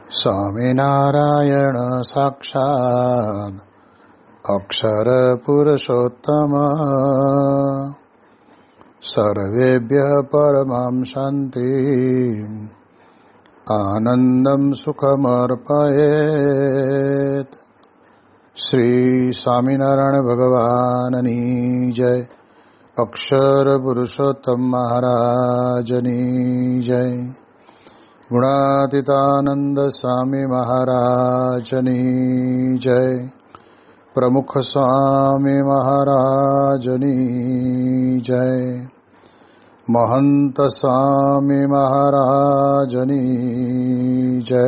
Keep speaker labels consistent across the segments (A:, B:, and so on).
A: સ્વામિનારાયણ સાક્ષાત અક્ષર પુરુષોત્તમ સર્વેભ્ય પરમાં શાંતિ આનંદમ સુખમર્પયેત. શ્રી સ્વામિનારાયણ ભગવાનની જય. અક્ષર પુરુષોત્તમ મહારાજની જય. ગુણાતીતાનંદ સ્વામી મહારાજની જય. પ્રમુખ સ્વામી મહારાજની જય. મહંત સ્વામી મહારાજની જય.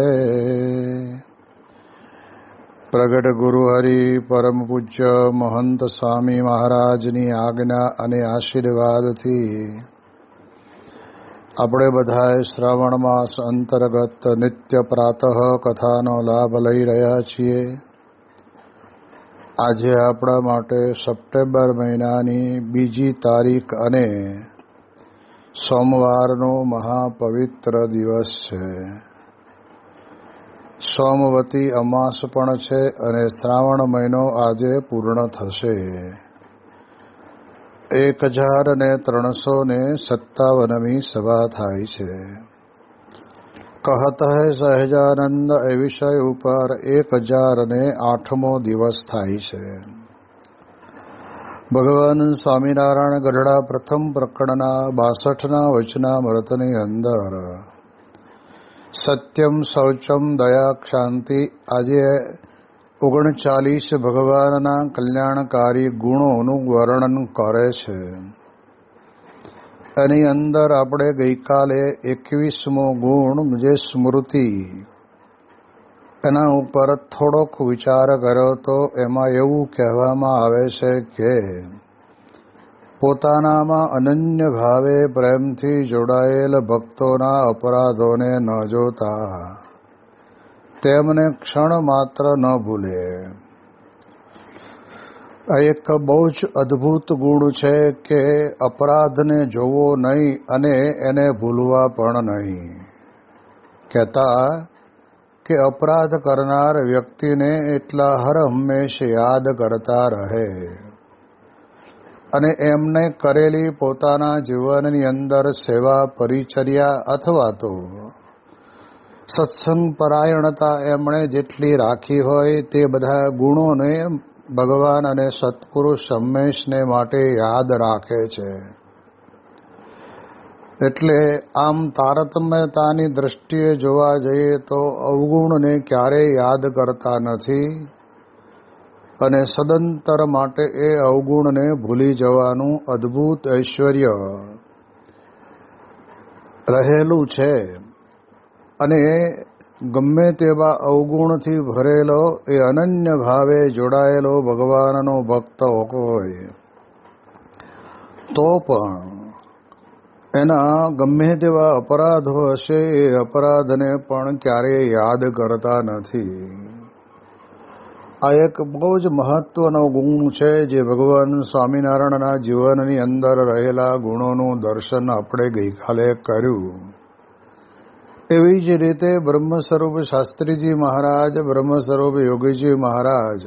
A: પ્રગટ ગુરુ હરિ પરમ પૂજ્ય મહંત સ્વામી મહારાજની આજ્ઞા અને આશીર્વાદથી આપણે બધાએ શ્રાવણ માસ અંતર્ગત નિત્ય પ્રાતઃ કથાનો લાભ લઈ રહ્યા છીએ. આજે આપણા માટે સપ્ટેમ્બર મહિનાની 2 તારીખ અને સોમવારનો મહાપવિત્ર દિવસ છે. સોમવતી અમાસ પણ છે અને શ્રાવણ મહિનો આજે પૂર્ણ થશે. 1357મી સભા થાય છે. કહત હૈ સહજાનંદ એ વિષય ઉપર 1008મો દિવસ થાય છે. ભગવાન સ્વામિનારાયણ ગઢડા પ્રથમ પ્રકરણના 62ના વચનામૃતની અંદર સત્યમ શૌચમ દયા ક્ષાંતિ આજે 39 ભગવાનના કલ્યાણકારી ગુણોનું વર્ણન કરે છે. એની અંદર આપણે ગઈકાલે 21મો ગુણ જે સ્મૃતિ એના ઉપર થોડોક વિચાર કર્યો તો એમાં એવું કહેવામાં આવે છે કે પોતાનામાં અનન્ય ભાવે પ્રેમથી જોડાયેલ ભક્તોના અપરાધોને ન જોતા તેમને ક્ષણ માત્ર ન ભૂલે. આ એક બહુ જ અદ્ભુત ગુણ છે કે અપરાધને જોવો નહીં અને એને ભૂલવા પણ નહીં. કહેતા કે અપરાધ કરનાર વ્યક્તિને એટલા હર હંમેશ યાદ કરતા રહે અને એમને કરેલી પોતાના જીવનની અંદર સેવા પરિચર્યા અથવા તો સત્સંગ પરાયણતા એમણે જેટલી રાખી હોય તે બધા ગુણોને ભગવાન અને સત્પુરુષ હંમેશને માટે યાદ રાખે છે. એટલે આમ તારતમ્યતાની દ્રષ્ટિએ જોવા જઈએ તો અવગુણને ક્યારેય યાદ કરતા નથી અને સદંતર માટે એ અવગુણને ભૂલી જવાનું અદ્ભુત ઐશ્વર્ય રહેલું છે. અને ગમે તેવા અવગુણથી ભરેલો એ અનન્ય ભાવે જોડાયેલો ભગવાનનો ભક્ત હોય તો પણ એના ગમે તેવા અપરાધો હશે એ અપરાધને પણ ક્યારેય યાદ કરતા નથી. આ એક બહુ જ મહત્વનો ગુણ છે જે ભગવાન સ્વામિનારાયણના જીવનની અંદર રહેલા ગુણોનું દર્શન આપણે ગઈકાલે કર્યું. એવી જ રીતે બ્રહ્મ સ્વરૂપ શાસ્ત્રીજી મહારાજ, બ્રહ્મ સ્વરૂપ યોગીજી મહારાજ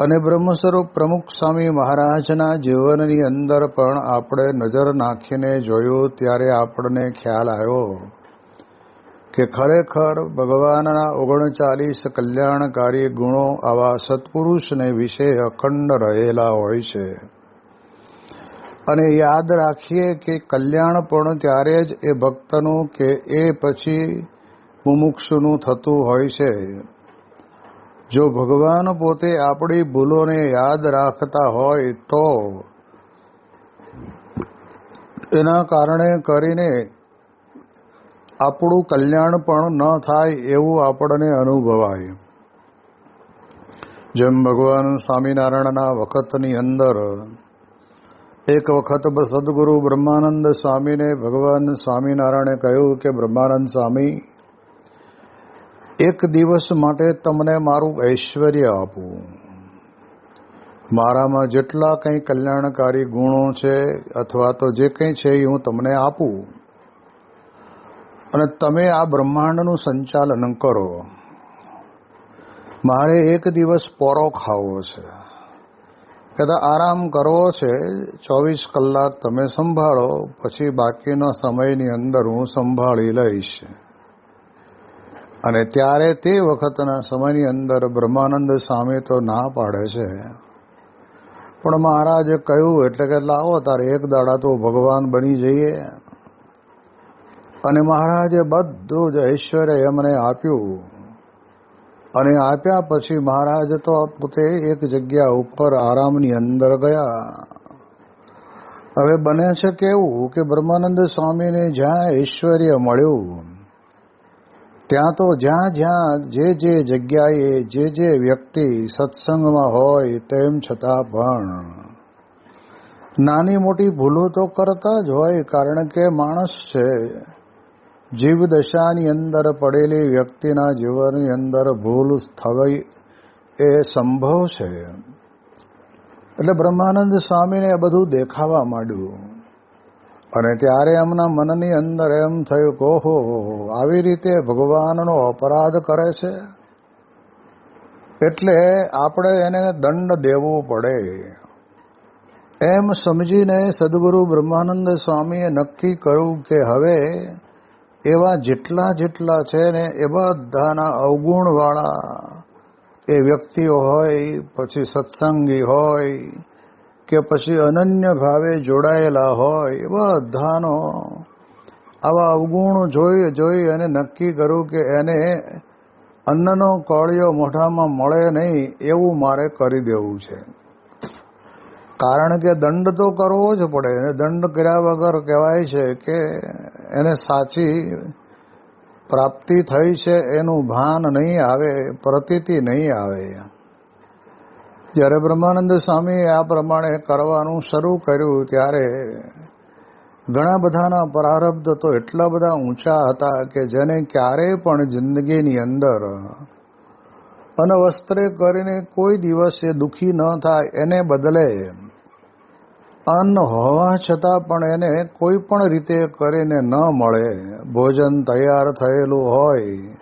A: અને બ્રહ્મ સ્વરૂપ પ્રમુખ સ્વામી મહારાજના જીવનની અંદર પણ આપણે નજર નાખીને જોયું ત્યારે આપણને ખ્યાલ આવ્યો કે ખરેખર ભગવાનના 39 કલ્યાણકારી ગુણો આવા સત્પુરુષને વિશે અખંડ રહેલા હોય છે. અને યાદ રાખીએ કે કલ્યાણ પણ ત્યારે જ એ ભક્તનું કે એ પછી મુમુક્ષુનું થતું હોય છે જો ભગવાન પોતે આપણી ભૂલોને યાદ રાખતા હોય તો એના કારણે કરીને આપણું કલ્યાણ પણ ન થાય એવું આપણને અનુભવાય. જેમ ભગવાન સ્વામિનારાયણના વખતની અંદર એક વખત સદગુરુ બ્રહ્માનંદ સ્વામીને ભગવાન સ્વામિનારાયણે કહ્યું કે બ્રહ્માનંદ સ્વામી, એક દિવસ માટે તમને મારું ઐશ્વર્ય આપું. મારામાં જેટલા કંઈ કલ્યાણકારી ગુણો છે અથવા તો જે કંઈ છે એ હું તમને આપું. અને તમે આ બ્રહ્માંડનું સંચાલન કરો. મારે એક દિવસ પોરો ખાવો છે, કદાચ આરામ કરવો છે, 24 કલાક તમે સંભાળો, પછી બાકીના સમયની અંદર હું સંભાળી લઈશ. અને ત્યારે તે વખતના સમયની અંદર બ્રહ્માનંદ સ્વામી તો ના પાડે છે, પણ મહારાજે કહ્યું એટલે કે લાવો તારે એક દાડા તો ભગવાન બની જઈએ. અને મહારાજે બધું જ ઐશ્વર્ય એમને આપ્યું. અને આપ્યા પછી મહારાજ તો પોતે એક જગ્યા ઉપર આરામની અંદર ગયા. હવે બને છે કેવું કે બ્રહ્માનંદ સ્વામીને જ્યાં ઐશ્વર્ય મળ્યું ત્યાં તો જ્યાં જ્યાં જે જગ્યાએ જે વ્યક્તિ સત્સંગમાં હોય તેમ છતાં પણ નાની મોટી ભૂલો તો કરતા જ હોય, કારણ કે માણસ છે. જીવ દશાની અંદર પડેલી વ્યક્તિના જીવનની અંદર ભૂલ થવી એ સંભવ છે. એટલે બ્રહ્માનંદ સ્વામીને બધું દેખાવા માંડ્યું. અને ત્યારે એમના મનની અંદર એમ થયું કે ઓહો, આવી રીતે ભગવાનનો અપરાધ કરે છે, એટલે આપણે એને દંડ દેવો પડે. એમ સમજીને સદગુરુ બ્રહ્માનંદ સ્વામીએ નક્કી કર્યું કે હવે એવા જેટલા છે ને એ બધાના અવગુણવાળા એ વ્યક્તિઓ હોય, પછી સત્સંગી હોય કે પછી અનન્ય ભાવે જોડાયેલા હોય, એ બધાનો આવા અવગુણ જોઈ અને નક્કી કર્યું કે એને અન્નનો કોળિયો મોઢામાં મળે નહીં એવું મારે કરી દેવું છે. કારણ કે દંડ તો કરવો જ પડે, અને દંડ કર્યા વગર કહેવાય છે કે એને સાચી પ્રાપ્તિ થઈ છે એનું ભાન નહીં આવે, પ્રતીતિ નહીં આવે. જ્યારે બ્રહ્માનંદ સ્વામીએ આ પ્રમાણે કરવાનું શરૂ કર્યું ત્યારે ઘણા બધાના પ્રારબ્ધ તો એટલા બધા ઊંચા હતા કે જેને ક્યારેય પણ જિંદગીની અંદર અનવસ્ત્રે કરીને કોઈ દિવસ એ દુઃખી ન થાય, એને બદલે અન્ન હોવા છતાં પણ એને કોઈ પણ રીતે કરીને ન મળે, ભોજન તૈયાર થયેલું હોય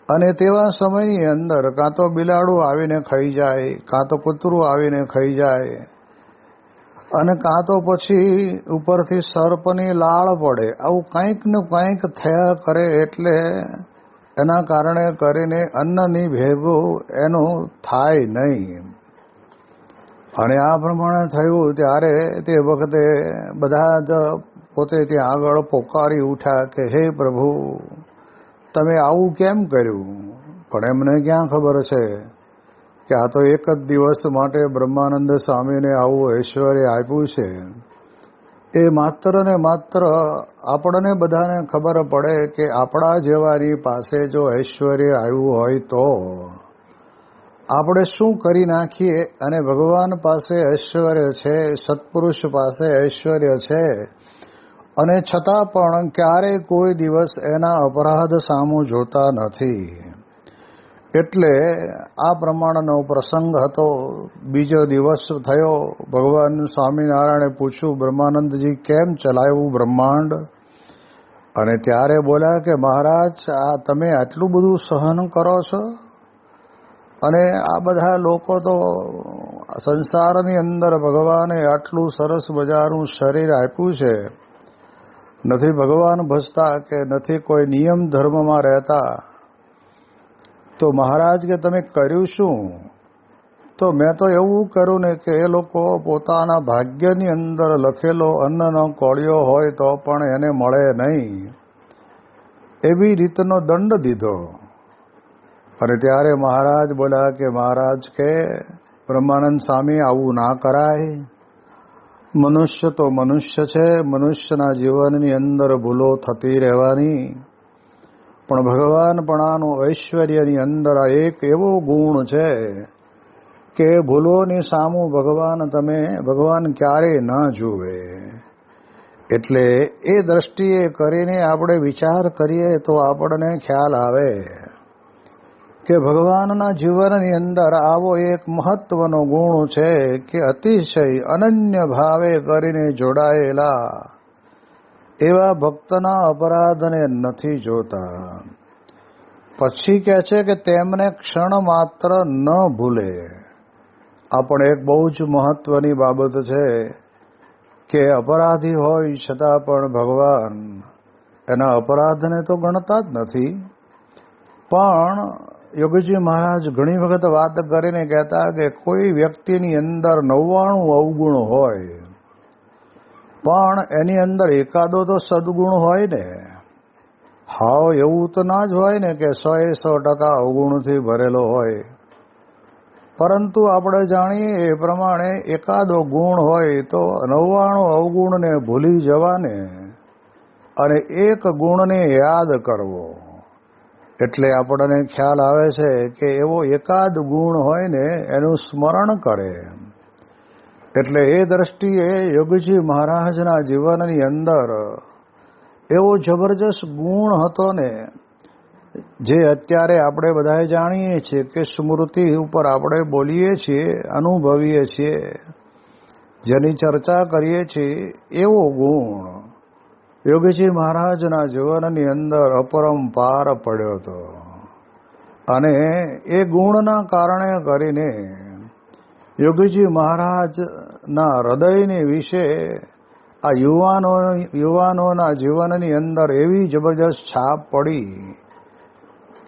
A: અને તેવા સમયની અંદર કાં તો બિલાડું આવીને ખાઈ જાય, કાં તો કૂતરું આવીને ખાઈ જાય, અને કાં તો પછી ઉપરથી સર્પની લાળ પડે. આવું કંઈક ને કંઈક થયા કરે, એટલે એના કારણે કરીને અન્નની ભેગું એનું થાય નહીં. અને આ પ્રમાણે થયું ત્યારે તે વખતે બધા જ પોતે ત્યાં આગળ પોકારી ઉઠ્યા કે હે પ્રભુ, તમે આવું કેમ કર્યું? પણ એમને ક્યાં ખબર છે કે આ તો એક જ દિવસ માટે બ્રહ્માનંદ સ્વામીને આવું ઐશ્વર્ય આપ્યું છે. એ માત્ર ને માત્ર આપણને બધાને ખબર પડે કે આપણા જેવાની પાસે જો ઐશ્વર્ય આવ્યું હોય તો આપણે શું કરી નાખીએ. અને ભગવાન પાસે ઐશ્વર્ય છે, સત્પુરુષ પાસે ઐશ્વર્ય છે, અને છતાં પણ ક્યારેય કોઈ દિવસ એના અપરાધ સામું જોતા નથી. એટલે આ પ્રમાણનો પ્રસંગ હતો. બીજો દિવસ થયો, ભગવાન સ્વામિનારાયણે પૂછ્યું, બ્રહ્માનંદજી કેમ ચલાવ્યું બ્રહ્માંડ? અને ત્યારે બોલ્યા કે મહારાજ, આ તમે આટલું બધું સહન કરો છો, અને આ બધા લોકો તો સંસારની અંદર ભગવાને આટલું સરસ મજાનું શરીર આપ્યું છે, નથી ભગવાન ભજતા કે નથી કોઈ નિયમ ધર્મમાં રહેતા, તો મહારાજ કે તમે કર્યું શું? તો મેં તો એવું કર્યું ને કે એ લોકો પોતાના ભાગ્યની અંદર લખેલો અન્નનો કોળિયો હોય તો પણ એને મળે નહીં, એવી રીતનો દંડ દીધો. અને ત્યારે મહારાજ બોલ્યા કે મહારાજ કે બ્રહ્માનંદ સ્વામી, આવું ના કરાય. મનુષ્ય તો મનુષ્ય છે, મનુષ્યના જીવનની અંદર ભૂલો થતી રહેવાની, પણ ભગવાનપણાનું ઐશ્વર્યની અંદર આ એક એવો ગુણ છે કે ભૂલોની સામું ભગવાન ક્યારેય ન જુએ. એટલે એ દ્રષ્ટિએ કરીને આપણે વિચાર કરીએ તો આપણને ખ્યાલ આવે કે ભગવાનના જીવનની અંદર આવો એક મહત્વનો ગુણ છે કે અતિશય અનન્ય ભાવે કરીને જોડાયેલા એવા ભક્તના અપરાધને નથી જોતા. પછી કહે છે કે તેમને ક્ષણ માત્ર ન ભૂલે. આ પણ એક બહુ જ મહત્વની બાબત છે કે અપરાધી હોય છતાં પણ ભગવાન એના અપરાધને તો ગણતા જ નથી. પણ યોગીજી મહારાજ ઘણી વખત વાત કરીને કહેતા કે કોઈ વ્યક્તિની અંદર 99 અવગુણ હોય પણ એની અંદર એકાદો તો સદગુણ હોય ને. હાવ એવું તો ના જ હોય ને કે 100% અવગુણથી ભરેલો હોય. પરંતુ આપણે જાણીએ એ પ્રમાણે એકાદો ગુણ હોય તો 99 અવગુણને ભૂલી જવાને અને એક ગુણને યાદ કરવો. એટલે આપણને ખ્યાલ આવે છે કે એવો એકાદ ગુણ હોય ને એનું સ્મરણ કરે. એટલે એ દ્રષ્ટિએ યોગીજી મહારાજના જીવનની અંદર એવો જબરજસ્ત ગુણ હતો ને, જે અત્યારે આપણે બધા જાણીએ છીએ કે સ્મૃતિ ઉપર આપણે બોલીએ છીએ, અનુભવીએ છીએ, જેની ચર્ચા કરીએ છીએ, એવો ગુણ યોગીજી મહારાજના જીવનની અંદર અપરંપાર પડ્યો હતો. અને એ ગુણના કારણે કરીને યોગીજી મહારાજના હૃદયની વિશે આ યુવાનોના જીવનની અંદર એવી જબરજસ્ત છાપ પડી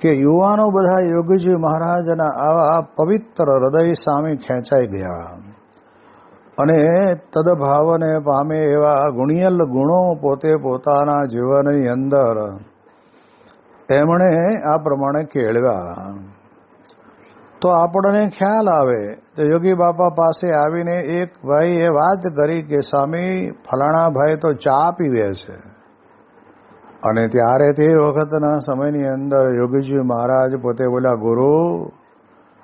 A: કે યુવાનો બધા યોગીજી મહારાજના આવા પવિત્ર હૃદય સામે ખેંચાઈ ગયા અને તદભાવને પામે એવા ગુણિયલ ગુણો પોતે પોતાના જીવનની અંદર તેમણે આ પ્રમાણે કેળવ્યા. તો આપણને ખ્યાલ આવે તો યોગી બાપા પાસે આવીને એક ભાઈએ વાત કરી કે સ્વામી ફલાણા ભાઈ તો ચા પીવે છે. અને ત્યારે તે વખતના સમયની અંદર યોગીજી મહારાજ પોતે બોલ્યા, ગુરુ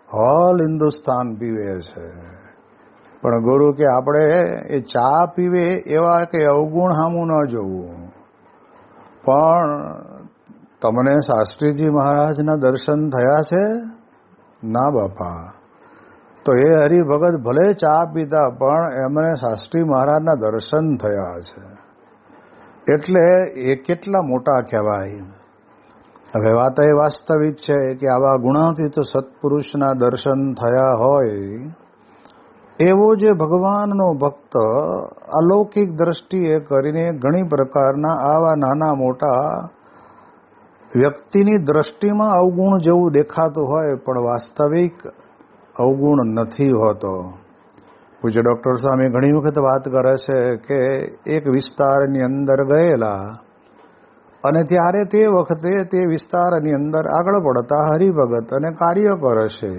A: હોલ હિન્દુસ્તાન પીવે છે. પણ ગુરુ કે આપણે એ ચા પીવે એવા કે અવગુણ સામું ન જોવું. પણ તમને શાસ્ત્રીજી મહારાજના દર્શન થયા છે? ના બાપા. તો એ હરિભગત ભલે ચા પીતા પણ એમને શાસ્ત્રી મહારાજના દર્શન થયા છે. એટલે એ કેટલા મોટા કહેવાય. હવે વાત એ વાસ્તવિક છે કે આવા ગુણાતીત સત્પુરુષના દર્શન થયા હોય એવો જે ભગવાનનો ભક્ત અલૌકિક દ્રષ્ટિએ કરીને ઘણી પ્રકારના આવા નાના મોટા વ્યક્તિની દ્રષ્ટિમાં અવગુણ જેવું દેખાતું હોય પણ વાસ્તવિક અવગુણ નથી હોતો. પૂજ્ય ડૉક્ટર સ્વામી ઘણી વખત વાત કરે છે કે એક વિસ્તારની અંદર ગયેલા અને ત્યારે તે વખતે તે વિસ્તારની અંદર આગળ પડતા હરિભગત અને કાર્ય કરે છે.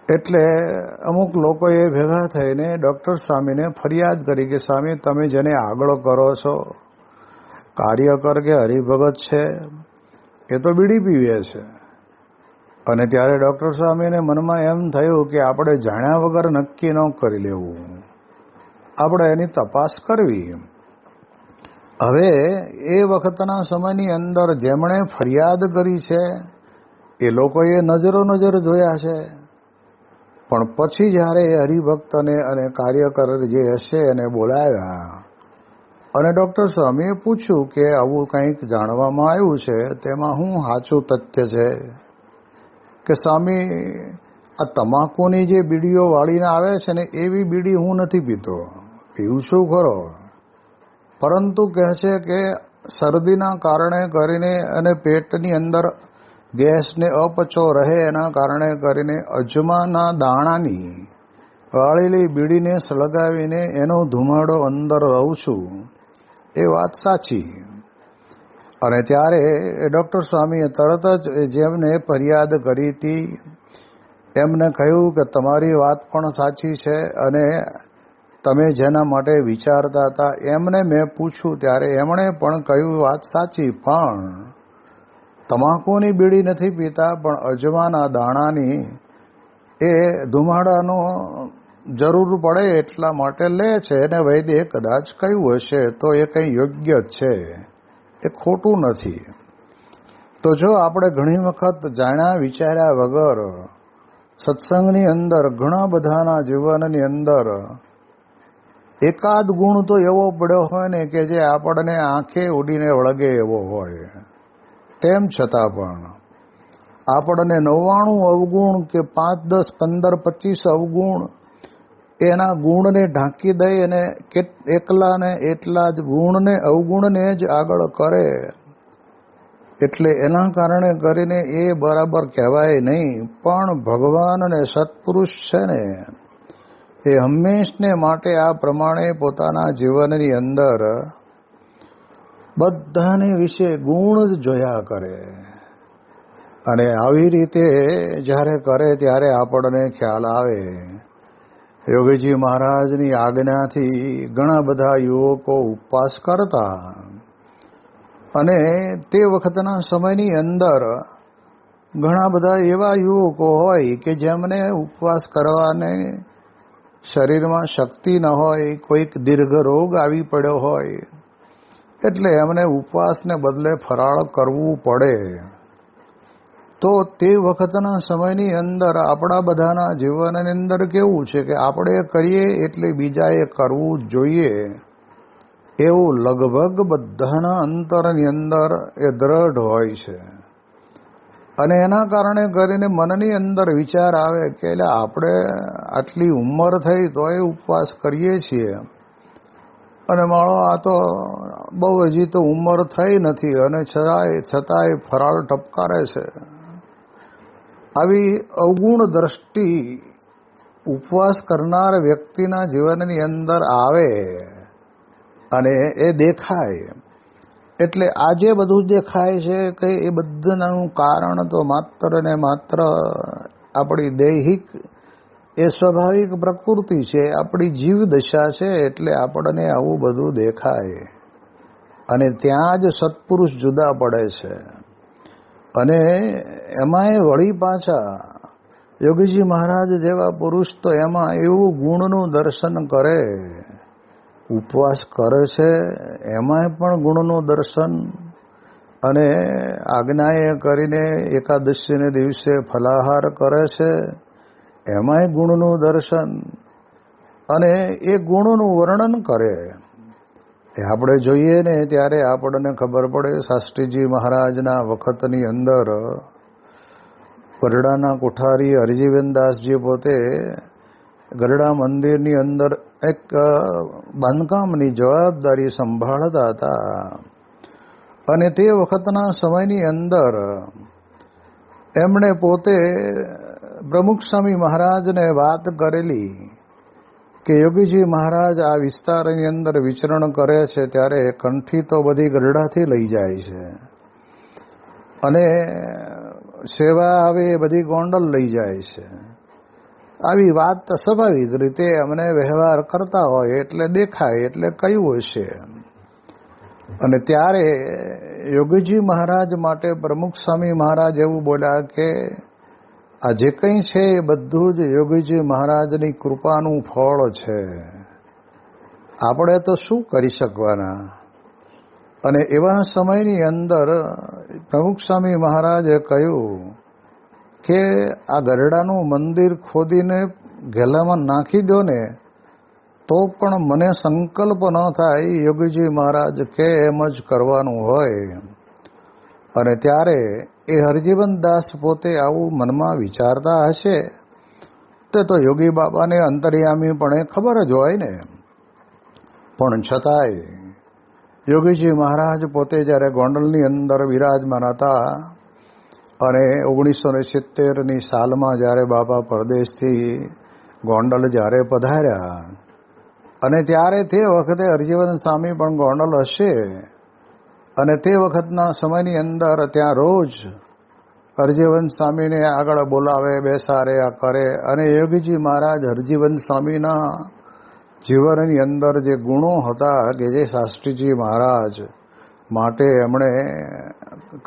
A: એટલે અમુક લોકોએ ભેગા થઈને ડૉક્ટર સ્વામીને ફરિયાદ કરી કે સ્વામી તમે જેને આગળ કરો છો, કાર્યકર કે હરિભગત છે, એ તો બીડી પીવે છે. અને ત્યારે ડૉક્ટર સ્વામીને મનમાં એમ થયું કે આપણે જાણ્યા વગર નક્કી ન કરી લેવું, આપણે એની તપાસ કરવી. હવે એ વખતના સમયની અંદર જેમણે ફરિયાદ કરી છે એ લોકોએ નજર જોયા છે. પણ પછી જ્યારે હરિભક્તને અને કાર્યકર જે હશે એને બોલાવ્યા અને ડૉક્ટર સ્વામીએ પૂછ્યું કે આવું કંઈક જાણવામાં આવ્યું છે, તેમાં શું સાચું તથ્ય છે? કે સ્વામી આ તમાકુની જે બીડીઓ વાળીને આવે છે ને એવી બીડી હું નથી પીતો, પીવું છું ખરો, પરંતુ કહે છે કે શરદીના કારણે કરીને અને પેટની અંદર ગેસને અપચો રહે એના કારણે કરીને અજમાના દાણાની વાળેલી બીડીને સળગાવીને એનો ધુમાડો અંદર રહું છું. એ વાત સાચી. અને ત્યારે ડૉક્ટર સ્વામીએ તરત જ જેમને ફરિયાદ કરી હતી એમને કહ્યું કે તમારી વાત પણ સાચી છે અને તમે જેના માટે વિચારતા હતા એમને મેં પૂછ્યું ત્યારે એમણે પણ કહ્યું વાત સાચી, પણ તમાકુની બીડી નથી પીતા પણ અજમાના દાણાની એ ધુમાડાનો જરૂર પડે એટલા માટે લે છે અને વૈદ્યે કદાચ કહ્યું હશે તો એ કંઈ યોગ્ય જ છે, એ ખોટું નથી. તો જો આપણે ઘણી વખત જાણ્યા વિચાર્યા વગર સત્સંગની અંદર ઘણા બધાના જીવનની અંદર એકાદ ગુણ તો એવો પડ્યો હોય ને કે જે આપણને આંખે ઉડીને વળગે એવો હોય, તેમ છતાં પણ આપણને 99 અવગુણ કે 5, 10, 15, 25 અવગુણ એના ગુણને ઢાંકી દઈ અને એકલાને એટલા જ ગુણને અવગુણને જ આગળ કરે, એટલે એના કારણે કરીને એ બરાબર કહેવાય નહીં. પણ ભગવાન અને સત્પુરુષ છે ને એ હંમેશને માટે આ પ્રમાણે પોતાના જીવનની અંદર બધાને વિશે ગુણ જ જોયા કરે, અને આવી રીતે જ્યારે કરે ત્યારે આપણને ખ્યાલ આવે. યોગીજી મહારાજની આજ્ઞાથી ઘણા બધા યુવકો ઉપવાસ કરતા, અને તે વખતના સમયની અંદર ઘણા બધા એવા યુવકો હોય કે જેમને ઉપવાસ કરવાને શરીરમાં શક્તિ ન હોય, કોઈક દીર્ઘ રોગ આવી પડ્યો હોય, એટલે એમને ઉપવાસને બદલે ફરાળ કરવું પડે. તો તે વખતના સમયની અંદર આપણા બધાના જીવનની અંદર કેવું છે કે આપણે કરીએ એટલે બીજાએ કરવું જોઈએ, એવું લગભગ બધાના અંતરની અંદર એ દ્રઢ હોય છે. અને એના કારણે કરીને મનની અંદર વિચાર આવે કે એટલે આપણે આટલી ઉંમર થઈ તોય ઉપવાસ કરીએ છીએ, અને માળો આ તો બહુ હજી તો ઉંમર થઈ નથી અને છતાંય ફરાળ ટપકારે છે. આવી અવગુણ દ્રષ્ટિ ઉપવાસ કરનાર વ્યક્તિના જીવનની અંદર આવે અને એ દેખાય. એટલે આજે બધું દેખાય છે કે એ બધાનું કારણ તો માત્ર ને માત્ર આપણી દૈહિક એ સ્વાભાવિક પ્રકૃતિ છે, આપણી જીવ દશા છે, એટલે આપણને આવું બધું દેખાય. અને ત્યાં જ સત્પુરુષ જુદા પડે છે. અને એમાંય વળી પાછા યોગીજી મહારાજ જેવા પુરુષ તો એમાં એવું ગુણનું દર્શન કરે, ઉપવાસ કરે છે એમાંય પણ ગુણનું દર્શન, અને આજ્ઞાએ કરીને એકાદશીને દિવસે ફલાહાર કરે છે એમાંય ગુણનું દર્શન, અને એ ગુણનું વર્ણન કરે. એ આપણે જોઈએ ને ત્યારે આપણને ખબર પડે. શાસ્ત્રીજી મહારાજના વખતની અંદર ગરડાના કોઠારી હરજીવનદાસજી પોતે ગરડા મંદિરની અંદર એક બાંધકામની જવાબદારી સંભાળતા હતા, અને તે વખતના સમયની અંદર એમણે પોતે પ્રમુખ સ્વામી મહારાજને વાત કરેલી કે યોગીજી મહારાજ આ વિસ્તારની અંદર વિચરણ કરે છે ત્યારે કંઠી તો બધી ગરડાથી લઈ જાય છે, અને સેવા આવે એ બધી ગોંડલ લઈ જાય છે. આવી વાત સ્વાભાવિક રીતે અમને વ્યવહાર કરતા હોય એટલે દેખાય, એટલે કયું હશે. અને ત્યારે યોગીજી મહારાજ માટે પ્રમુખ સ્વામી મહારાજ એવું બોલ્યા કે આ જે કંઈ છે એ બધું જ યોગીજી મહારાજની કૃપાનું ફળ છે, આપણે તો શું કરી શકવાના. અને એવા સમયની અંદર પ્રમુખ સ્વામી મહારાજે કહ્યું કે આ ગરડાનું મંદિર ખોદીને ઘેલામાં નાખી દો ને તો પણ મને સંકલ્પ ન થાય યોગીજી મહારાજ કે એમ જ કરવાનું હોય. અને ત્યારે એ હરજીવનદાસ પોતે આવું મનમાં વિચારતા હશે તે તો યોગી બાબાને અંતર્યામીપણે ખબર જ હોય ને. પણ છતાંય યોગીજી મહારાજ પોતે જ્યારે ગોંડલની અંદર વિરાજમાન હતા અને 1970ની સાલમાં જ્યારે બાબા પરદેશથી ગોંડલ જ્યારે પધાર્યા, અને ત્યારે તે વખતે હરજીવન સ્વામી પણ ગોંડલ હશે, અને તે વખતના સમયની અંદર ત્યાં રોજ હરજીવન સ્વામીને આગળ બોલાવે, બેસાડે, આ કરે. અને યોગીજી મહારાજ હરજીવન સ્વામીના જીવનની અંદર જે ગુણો હતા કે જે શાસ્ત્રીજી મહારાજ માટે એમણે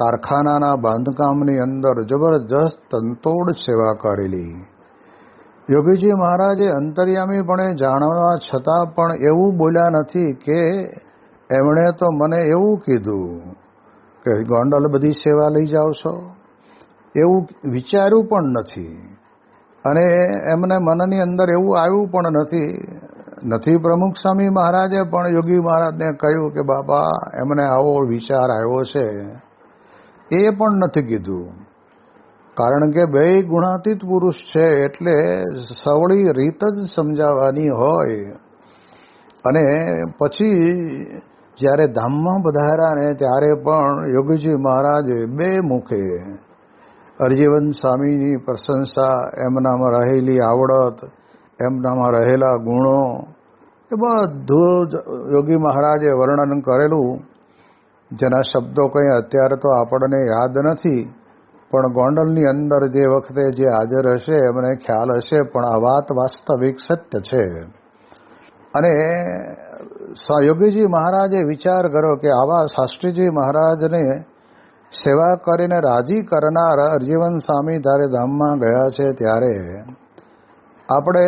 A: કારખાનાના બાંધકામની અંદર જબરજસ્ત તનતોડ સેવા કરેલી. યોગીજી મહારાજે અંતર્યામીપણે જાણવા છતાં પણ એવું બોલ્યા નથી કે એમણે તો મને એવું કીધું કે ગોંડલ બધી સેવા લઈ જાઓ છો, એવું વિચાર્યું પણ નથી. અને એમને મનની અંદર એવું આવ્યું પણ નથી નથી પ્રમુખ સ્વામી મહારાજે પણ યોગી મહારાજને કહ્યું કે બાપા એમને આવો વિચાર આવ્યો છે, એ પણ નથી કીધું. કારણ કે બે ગુણાતીત પુરુષ છે એટલે સવળી રીત જ સમજાવવાની હોય. અને પછી જ્યારે ધામમાં પધાર્યા ને ત્યારે પણ યોગીજી મહારાજે બે મુખે હરજીવન સ્વામીની પ્રશંસા, એમનામાં રહેલી આવડત, એમનામાં રહેલા ગુણો, એ બધું જ યોગી મહારાજે વર્ણન કરેલું, જેના શબ્દો કંઈ અત્યારે તો આપણને યાદ નથી, પણ ગોંડલની અંદર જે વખતે જે હાજર હશે એમને ખ્યાલ હશે. પણ આ વાત વાસ્તવિક સત્ય છે. અને યોગીજી મહારાજે વિચાર કર્યો કે આવા શાસ્ત્રીજી મહારાજને સેવા કરીને રાજી કરનાર હરજીવન સ્વામી જ્યારે ધામમાં ગયા છે ત્યારે આપણે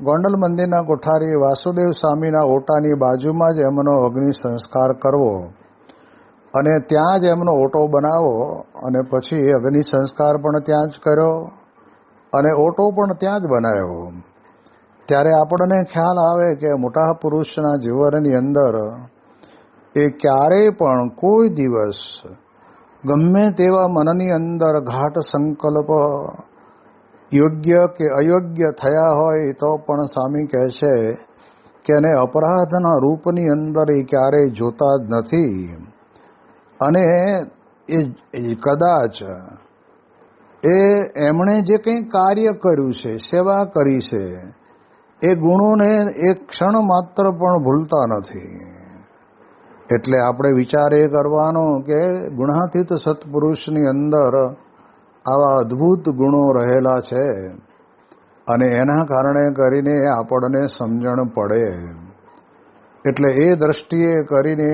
A: ગોંડલ મંદિરના કોઠારી વાસુદેવ સ્વામીના ઓટાની બાજુમાં જ એમનો અગ્નિ સંસ્કાર કરવો અને ત્યાં જ એમનો ઓટો બનાવો અને પછી અગ્નિ સંસ્કાર પણ ત્યાં જ કર્યો અને ઓટો પણ ત્યાં જ બનાવ્યો. ત્યારે આપણને ખ્યાલ આવે કે મોટા પુરુષના જીવનની અંદર એ ક્યારેય પણ કોઈ દિવસ ગમે તેવા મનની અંદર ઘાટ સંકલ્પ યોગ્ય કે અયોગ્ય થયા હોય તો પણ સ્વામી કહે છે કે એને અપરાધના રૂપની અંદર એ ક્યારેય જોતા જ નથી. અને એ કદાચ એમણે જે કંઈ કાર્ય કર્યું છે, સેવા કરી છે, એ ગુણોને એક ક્ષણ માત્ર પણ ભૂલતા નથી. એટલે આપણે વિચાર એ કરવાનો કે ગુણાતીત સત્પુરુષની અંદર આવા અદ્ભુત ગુણો રહેલા છે અને એના કારણે કરીને આપણને સમજણ પડે. એટલે એ દ્રષ્ટિએ કરીને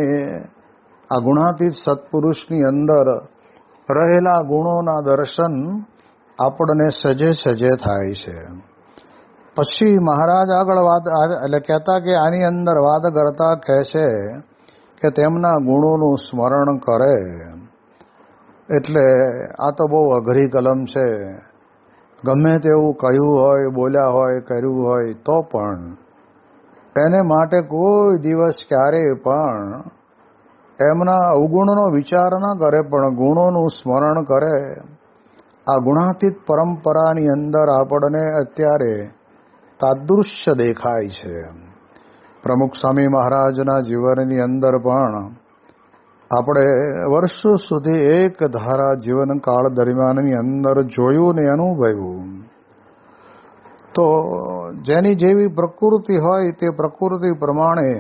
A: આ ગુણાતીત સત્પુરુષની અંદર રહેલા ગુણોના દર્શન આપણને સજે સજે થાય છે. પછી મહારાજ આગળ વાત એટલે કહેતા કે આની અંદર વાત કરતા કહે છે કે તેમના ગુણોનું સ્મરણ કરે. એટલે આ તો બહુ અઘરી કલમ છે. ગમે તેવું કહ્યું હોય, બોલ્યા હોય, કર્યું હોય તો પણ એને માટે કોઈ દિવસ ક્યારેય પણ એમના અવગુણનો વિચાર ન કરે, પણ ગુણોનું સ્મરણ કરે. આ ગુણાતીત પરંપરાની અંદર આપણને અત્યારે તાદૃશ્ય દેખાય છે. પ્રમુખ સ્વામી મહારાજના જીવનની અંદર પણ આપણે વર્ષો સુધી એક ધારા જીવનકાળ દરમિયાનની અંદર જોયું ને અનુભવ્યું. તો જેની જેવી પ્રકૃતિ હોય તે પ્રકૃતિ પ્રમાણે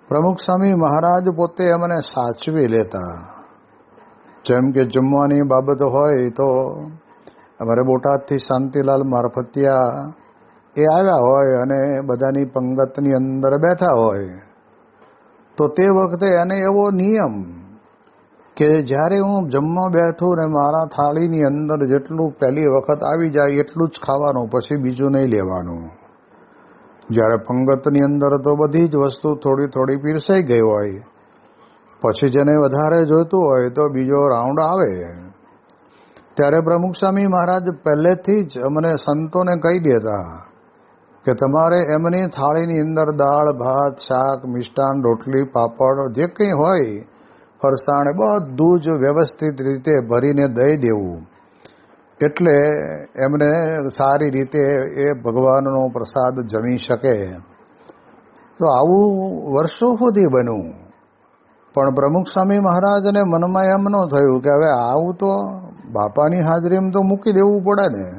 A: પ્રમુખ સ્વામી મહારાજ પોતે એમને સાચવી લેતા. જેમ કે જમવાની બાબત હોય તો અમારે બોટાદથી શાંતિલાલ મારફતિયા એ આવ્યા હોય અને બધાની પંગતની અંદર બેઠા હોય તો તે વખતે એને એવો નિયમ કે જ્યારે હું જમવા બેઠું ને મારા થાળીની અંદર જેટલું પહેલી વખત આવી જાય એટલું જ ખાવાનું, પછી બીજું નહીં લેવાનું. જ્યારે પંગતની અંદર તો બધી જ વસ્તુ થોડી થોડી પીરસાઈ ગઈ હોય, પછી જેને વધારે જોઈતું હોય તો બીજો રાઉન્ડ આવે. ત્યારે પ્રમુખ સ્વામી મહારાજ પહેલેથી જ અમને સંતોને કહી દેતા કે તમારે એમની થાળીની અંદર દાળ, ભાત, શાક, મિષ્ટાન, રોટલી, પાપડ જે કંઈ હોય, ફરસાણ, બધું જ વ્યવસ્થિત રીતે ભરીને દઈ દેવું. એટલે એમને સારી રીતે એ ભગવાનનો પ્રસાદ જમી શકે. તો આવું વર્ષો સુધી બન્યું. પણ પ્રમુખ સ્વામી મહારાજને મનમાં એમ ન થયું કે હવે આવું તો બાપાની હાજરીમાં તો મૂકી દેવું પડે ને.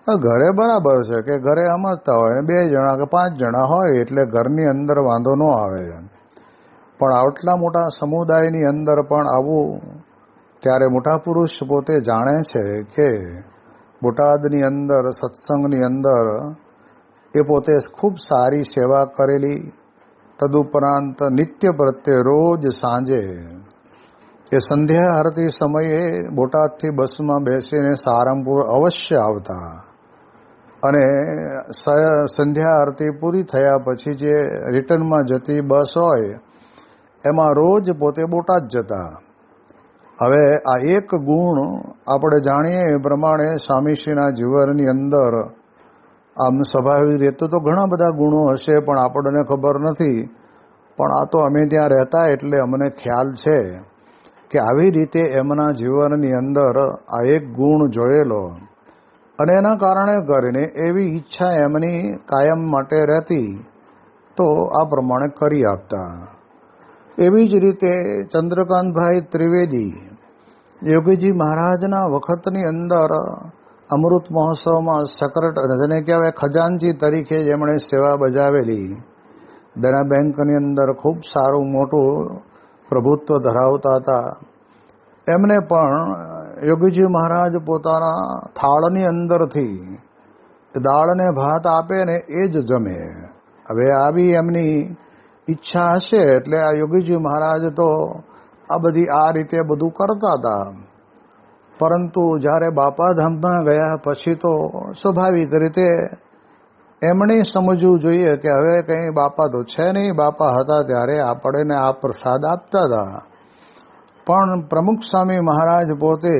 A: ઘરે બરાબર છે કે ઘરે સમજતા હોય ને 2 જણા કે 5 જણા હોય એટલે ઘરની અંદર વાંધો ન આવે, પણ આટલા મોટા સમુદાયની અંદર પણ આવું. ત્યારે મોટા પુરુષ પોતે જાણે છે કે બોટાદની અંદર સત્સંગની અંદર એ પોતે ખૂબ સારી સેવા કરેલી. તદુપરાંત નિત્ય પ્રત્યે રોજ સાંજે એ સંધ્યા આરતી સમયે બોટાદથી બસમાં બેસીને સારંગપુર અવશ્ય આવતા અને સંધ્યા આરતી પૂરી થયા પછી જે રિટર્નમાં જતી બસ હોય એમાં રોજ પોતે બોટાદ જતા. હવે આ એક ગુણ આપણે જાણીએ એ પ્રમાણે સ્વામીશ્રીના જીવનની અંદર આમ સ્વાભાવિક રીતે તો ઘણા બધા ગુણો હશે, પણ આપણને ખબર નથી. પણ આ તો અમે ત્યાં રહેતા એટલે અમને ખ્યાલ છે કે આવી રીતે એમના જીવનની અંદર આ એક ગુણ જોયેલો, અને એના કારણે કરીને એવી ઈચ્છા એમની કાયમ માટે રહેતી, તો આ પ્રમાણે કરી આપતા. એવી જ રીતે ચંદ્રકાંતભાઈ ત્રિવેદી યોગીજી મહારાજના વખતની અંદર અમૃત મહોત્સવમાં જેને કહેવાય ખજાનચી તરીકે જેમણે સેવા બજાવેલી, દેના બેંકની અંદર ખૂબ સારું મોટું પ્રભુત્વ ધરાવતા હતા. એમને પણ યોગીજી મહારાજ પોતાના થાળની અંદરથી દાળ ને ભાત આપે ને એ જ જમે. હવે આવી એમની ઈચ્છા હશે એટલે આ યોગીજી મહારાજ તો આ બધી આ રીતે બધું કરતા હતા. પરંતુ જ્યારે બાપાધામમાં ગયા પછી તો સ્વાભાવિક રીતે એમણે સમજવું જોઈએ કે હવે કંઈ બાપા તો છે નહીં, બાપા હતા ત્યારે આપણને આ પ્રસાદ આપતા હતા. પણ પ્રમુખ સ્વામી મહારાજ પોતે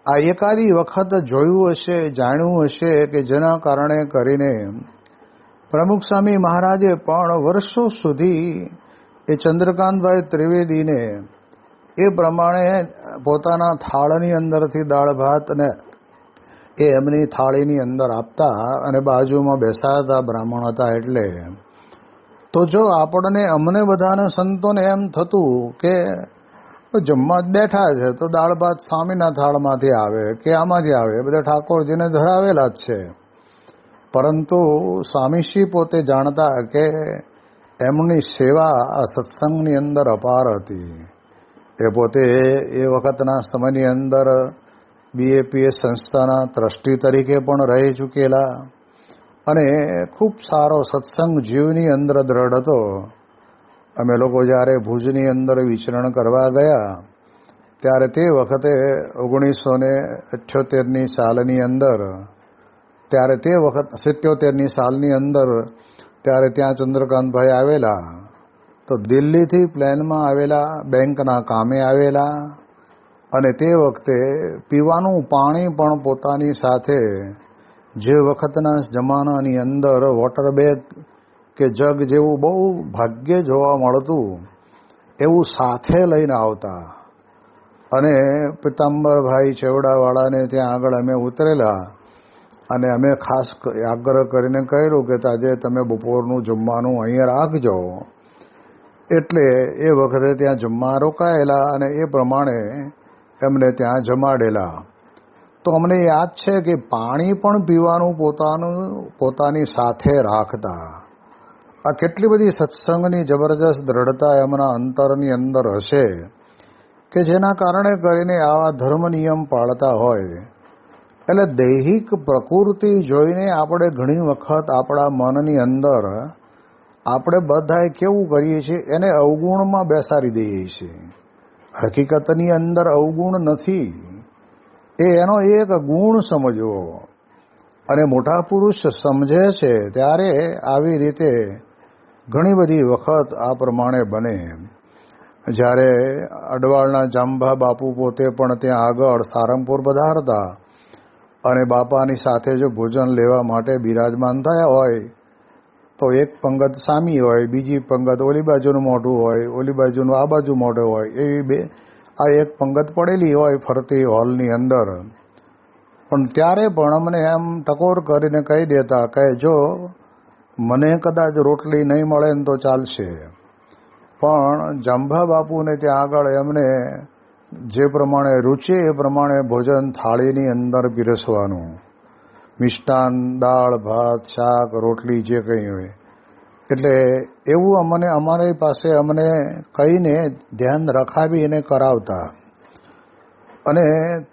A: આ એકાદી વખત જોયું હશે, જાણ્યું હશે કે જેના કારણે કરીને પ્રમુખ સ્વામી મહારાજે પણ વર્ષો સુધી એ ચંદ્રકાંતભાઈ ત્રિવેદીને એ પ્રમાણે પોતાના થાળની અંદરથી દાળ ભાતને એ એમની થાળીની અંદર આપતા, અને બાજુમાં બેસાતા બ્રાહ્મણ હતા એટલે. તો જો અમને બધાને સંતોને એમ થતું કે જમવા જ બેઠા છે તો દાળ ભાત સ્વામીના થાળમાંથી આવે કે આમાંથી આવે, બધા ઠાકોરજીને ધરાવેલા જ છે. પરંતુ સ્વામીશ્રી પોતે જાણતા કે એમની સેવા આ સત્સંગની અંદર અપાર હતી. એ પોતે એ વખતના સમયની અંદર BAPS સંસ્થાના ટ્રસ્ટી તરીકે પણ રહી ચૂકેલા, અને ખૂબ સારો સત્સંગ જીવની અંદર દ્રઢ હતો. અમે લોકો જ્યારે ભુજની અંદર વિચરણ કરવા ગયા ત્યારે તે વખતે 1978ની સાલની અંદર, ત્યારે તે વખત 77ની સાલની અંદર ત્યારે ત્યાં ચંદ્રકાંતભાઈ આવેલા. તો દિલ્હીથી પ્લેનમાં આવેલા, બેંકના કામે આવેલા, અને તે વખતે પીવાનું પાણી પણ પોતાની સાથે જે વખતના જમાનાની અંદર વોટર બેગ કે જગ જેવું બહુ ભાગ્યે જોવા મળતું એવું સાથે લઈને આવતા. અને પિતાંબરભાઈ ચેવડાવાળાને ત્યાં આગળ અમે ઉતરેલા, અને અમે ખાસ આગ્રહ કરીને કહ્યું કે આજે તમે બપોરનું જમવાનું અહીંયા રાખજો. એટલે એ વખતે ત્યાં જમવા રોકાયેલા, અને એ પ્રમાણે એમને ત્યાં જમાડેલા. તો અમને યાદ છે કે પાણી પણ પીવાનું પોતાની સાથે રાખતા. આ કેટલી બધી સત્સંગની જબરજસ્ત દ્રઢતા એમના અંતરની અંદર હશે કે જેના કારણે કરીને આવા ધર્મ નિયમ પાળતા હોય. એટલે દૈહિક પ્રકૃતિ જોઈને આપણે ઘણી વખત આપણા મનની અંદર આપણે બધાએ કેવું કરીએ છીએ, એને અવગુણમાં બેસાડી દઈએ છીએ. હકીકતની અંદર અવગુણ નથી, એનો એક ગુણ સમજવો. અને મોટા પુરુષ સમજે છે ત્યારે આવી રીતે ઘણી બધી વખત આ પ્રમાણે બને. જ્યારે અડવાળના જાંબા બાપુ પોતે પણ ત્યાં આગળ સારંગપુર પધારતા, અને બાપાની સાથે જો ભોજન લેવા માટે બિરાજમાન થયા હોય તો એક પંગત સામી હોય, બીજી પંગત ઓલી બાજુનું મોઢું હોય, ઓલી બાજુનું આ બાજુ મોઢું હોય, એવી આ એક પંગત પડેલી હોય ફરતી હોલની અંદર. પણ ત્યારે પણ અમને એમ ટકોર કરીને કહી દેતા કે જો મને કદાચ રોટલી નહીં મળે ને તો ચાલશે, પણ જાંબા બાપુને ત્યાં આગળ એમને જે પ્રમાણે રૂચે એ પ્રમાણે ભોજન થાળીની અંદર પીરસવાનું. મિષ્ટાન, દાળ, ભાત, શાક, રોટલી જે કંઈ હોય. એટલે એવું અમારી પાસે અમને કહીને ધ્યાન રખાવીને કરાવતા. અને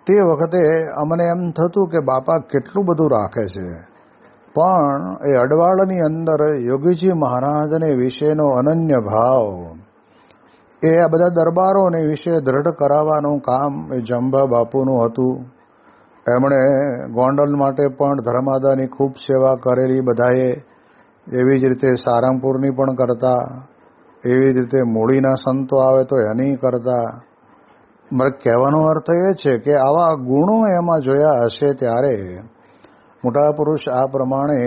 A: તે વખતે અમને એમ થતું કે બાપા કેટલું બધું રાખે છે, પણ એ અડવાળની અંદર યોગીજી મહારાજને વિશેનો અનન્ય ભાવ, એ આ બધા દરબારોને વિશે દ્રઢ કરાવવાનું કામ એ જાંબા બાપુનું હતું. એમણે ગોંડલ માટે પણ ધર્માદાની ખૂબ સેવા કરેલી બધાએ. એવી જ રીતે સારંગપુરની પણ કરતા, એવી જ રીતે મૂળીના સંતો આવે તો એની કરતા. મારે કહેવાનો અર્થ એ છે કે આવા ગુણો એમાં જોયા હશે ત્યારે મોટા પુરુષ આ પ્રમાણે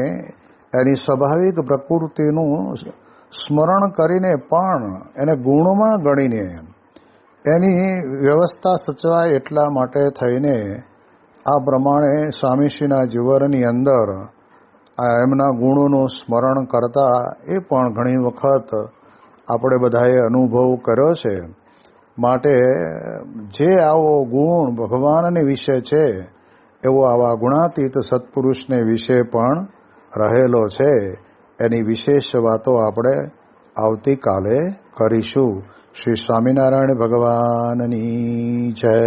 A: એની સ્વાભાવિક પ્રકૃતિનું સ્મરણ કરીને પણ એને ગુણમાં ગણીને એની વ્યવસ્થા સચવાય એટલા માટે થઈને આ પ્રમાણે સ્વામીશ્રીના જીવનની અંદર આ એમના ગુણોનું સ્મરણ કરતા એ પણ ઘણી વખત આપણે બધાએ અનુભવ કર્યો છે. માટે જે આવો ગુણ ભગવાનને વિશે છે એવો આવા ગુણાતીત સત્પુરુષને વિશે પણ રહેલો છે. એની વિશેષ વાતો આપણે આવતીકાલે કરીશું. શ્રી સ્વામિનારાયણ ભગવાનની જય.